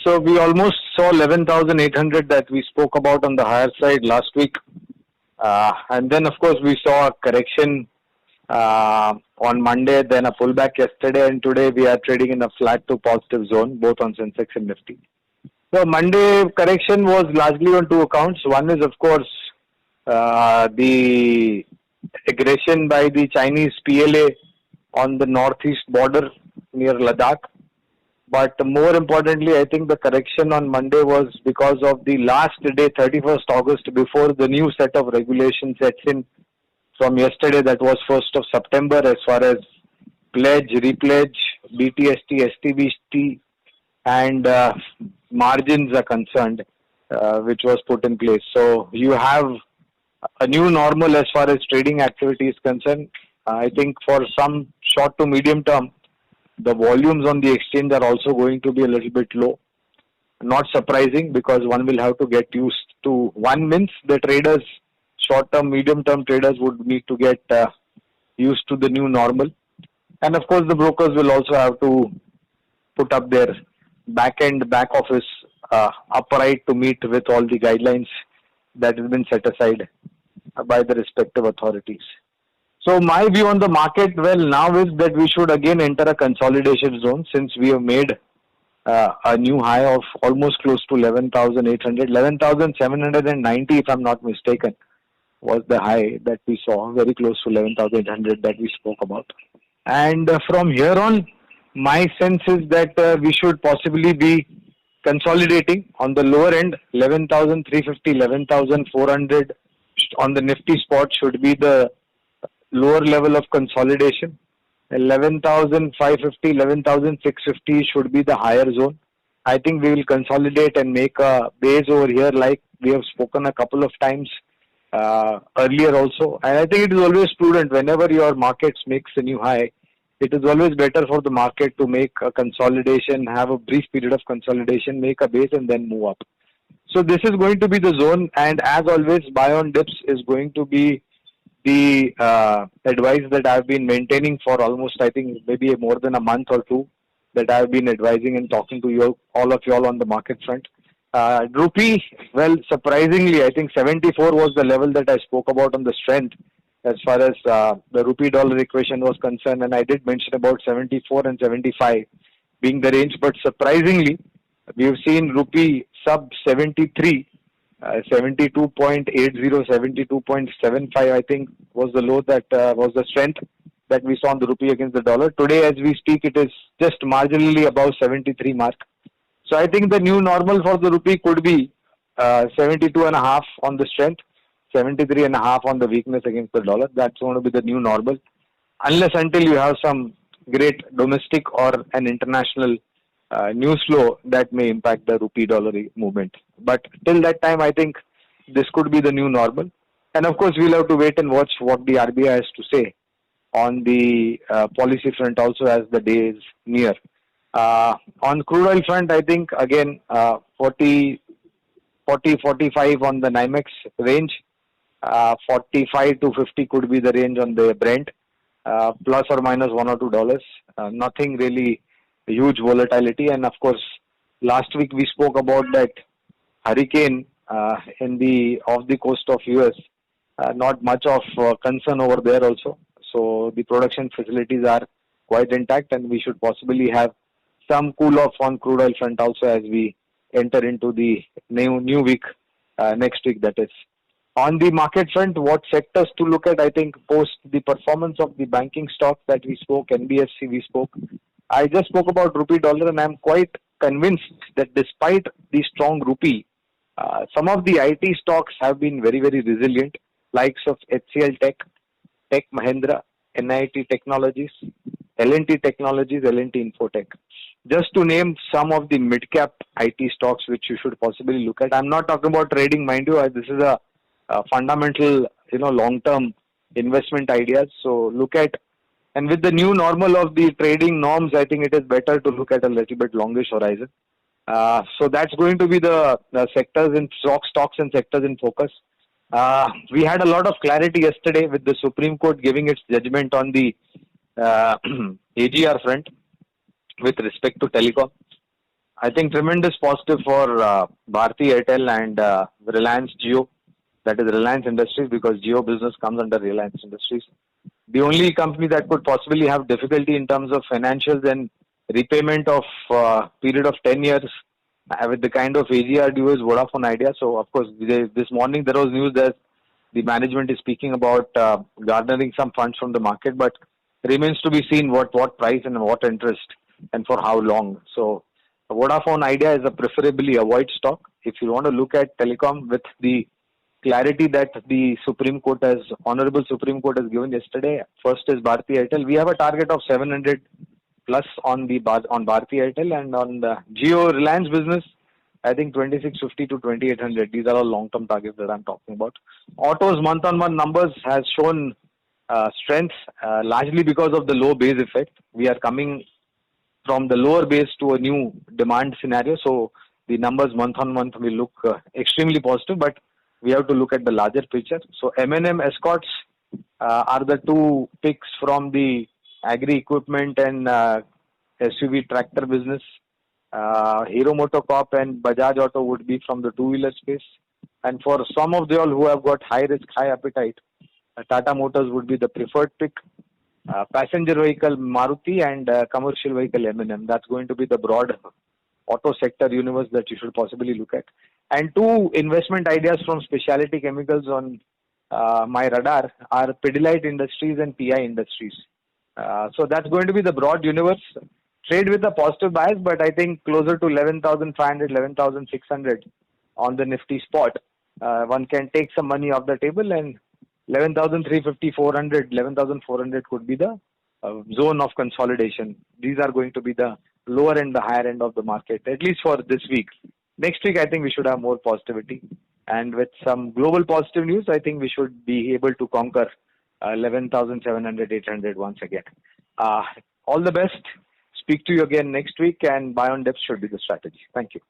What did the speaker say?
So we almost saw 11,800 that we spoke about on the higher side last week. And then, of course, we saw a correction on Monday, then a pullback yesterday, and today we are trading in a flat to positive zone, both on Sensex and Nifty. So Monday correction was largely on two accounts. One is, of course, the aggression by the Chinese PLA on the northeast border near Ladakh. But more importantly, I think the correction on Monday was because of the last day, 31st August, before the new set of regulations sets in from yesterday, that was 1st of September, as far as pledge, repledge, BTST, STBT, and margins are concerned, which was put in place. So you have a new normal as far as trading activity is concerned. I think for some short to medium term, the volumes on the exchange are also going to be a little bit low. Not surprising, because one will have to get used to, one means the traders, short-term, medium-term traders would need to get used to the new normal. And of course, the brokers will also have to put up their back office upright to meet with all the guidelines that have been set aside by the respective authorities. So my view on the market, well, now is that we should again enter a consolidation zone, since we have made a new high of almost close to 11,800, 11,790 if I'm not mistaken, was the high that we saw, very close to 11,800 that we spoke about. And from here on, my sense is that we should possibly be consolidating on the lower end. 11,350, 11,400 on the Nifty spot should be the lower level of consolidation. 11,550, 11,650 should be the higher zone. I think we will consolidate and make a base over here, like we have spoken a couple of times earlier also. And I think it is always prudent, whenever your markets makes a new high, it is always better for the market to make a consolidation, have a brief period of consolidation, make a base, and then move up. So this is going to be the zone, and as always, buy on dips is going to be the advice that I've been maintaining for almost, I think, maybe more than a month or two, that I've been advising and talking to you, all of y'all on the market front. Rupee, well, surprisingly, I think 74 was the level that I spoke about on the strength as far as the rupee dollar equation was concerned, and I did mention about 74 and 75 being the range, but surprisingly, we've seen rupee sub 73. 72.80, 72.75, I think, was the low that was the strength that we saw on the rupee against the dollar. Today, as we speak, it is just marginally above 73 mark. So I think the new normal for the rupee could be 72.5 on the strength, 73.5 on the weakness against the dollar. That's going to be the new normal, unless until you have some great domestic or an international news flow that may impact the rupee dollar movement. But till that time, I think this could be the new normal. And of course, we'll have to wait and watch what the RBI has to say on the policy front also, as the day is near. On crude oil front, I think again 40, 45 on the NYMEX range, 45 to 50 could be the range on the Brent, plus or minus $1 or $2. Nothing really huge volatility. And of course, last week we spoke about that hurricane in the off the coast of US. Not much of concern over there also. So the production facilities are quite intact, and we should possibly have some cool off on crude oil front also as we enter into the new week, next week, that is. On the market front, what sectors to look at? I think post the performance of the banking stocks that we spoke, NBFC we spoke. I just spoke about rupee dollar, and I'm quite convinced that despite the strong rupee, some of the IT stocks have been very, very resilient, likes of HCL Tech, Tech Mahindra, NIT Technologies, L&T Technologies, L&T Infotech. Just to name some of the mid-cap IT stocks which you should possibly look at. I'm not talking about trading, mind you. This is a fundamental, long-term investment ideas. So look at, and with the new normal of the trading norms, I think it is better to look at a little bit longish horizon. So that's going to be the sectors in stocks and sectors in focus. We had a lot of clarity yesterday with the Supreme Court giving its judgment on the AGR front with respect to telecom. I think tremendous positive for Bharti Airtel and Reliance Jio. That is Reliance Industries, because Jio business comes under Reliance Industries. The only company that could possibly have difficulty in terms of financials and repayment of period of 10 years with the kind of AGR due is Vodafone Idea. So, of course, this morning there was news that the management is speaking about garnering some funds from the market, but remains to be seen what price and what interest and for how long. So, Vodafone Idea is a preferably avoid stock. If you want to look at telecom with the clarity that the Honorable Supreme Court has given yesterday, first is Bharti Airtel. We have a target of 700 plus on Bharti Airtel, and on the Jio Reliance business, I think 2650 to 2800. These are all long-term targets that I'm talking about. Autos month-on-month numbers has shown strength, largely because of the low base effect. We are coming from the lower base to a new demand scenario, so the numbers month-on-month will look extremely positive, but we have to look at the larger picture. So M&M Escorts are the two picks from the agri equipment and SUV tractor business. Hero MotoCorp and Bajaj Auto would be from the two-wheeler space. And for some of you all who have got high risk, high appetite, Tata Motors would be the preferred pick. Passenger vehicle Maruti and commercial vehicle M&M. That's going to be the broad auto sector universe that you should possibly look at. And two investment ideas from specialty chemicals on my radar are Pidilite Industries and PI Industries. So that's going to be the broad universe. Trade with a positive bias, but I think closer to 11,500, 11,600 on the Nifty spot. One can take some money off the table, and 11,350, 400, 11,400 could be the zone of consolidation. These are going to be the lower and the higher end of the market, at least for this week. Next week, I think we should have more positivity. And with some global positive news, I think we should be able to conquer 11,700, 800 once again. All the best. Speak to you again next week, and buy on dips should be the strategy. Thank you.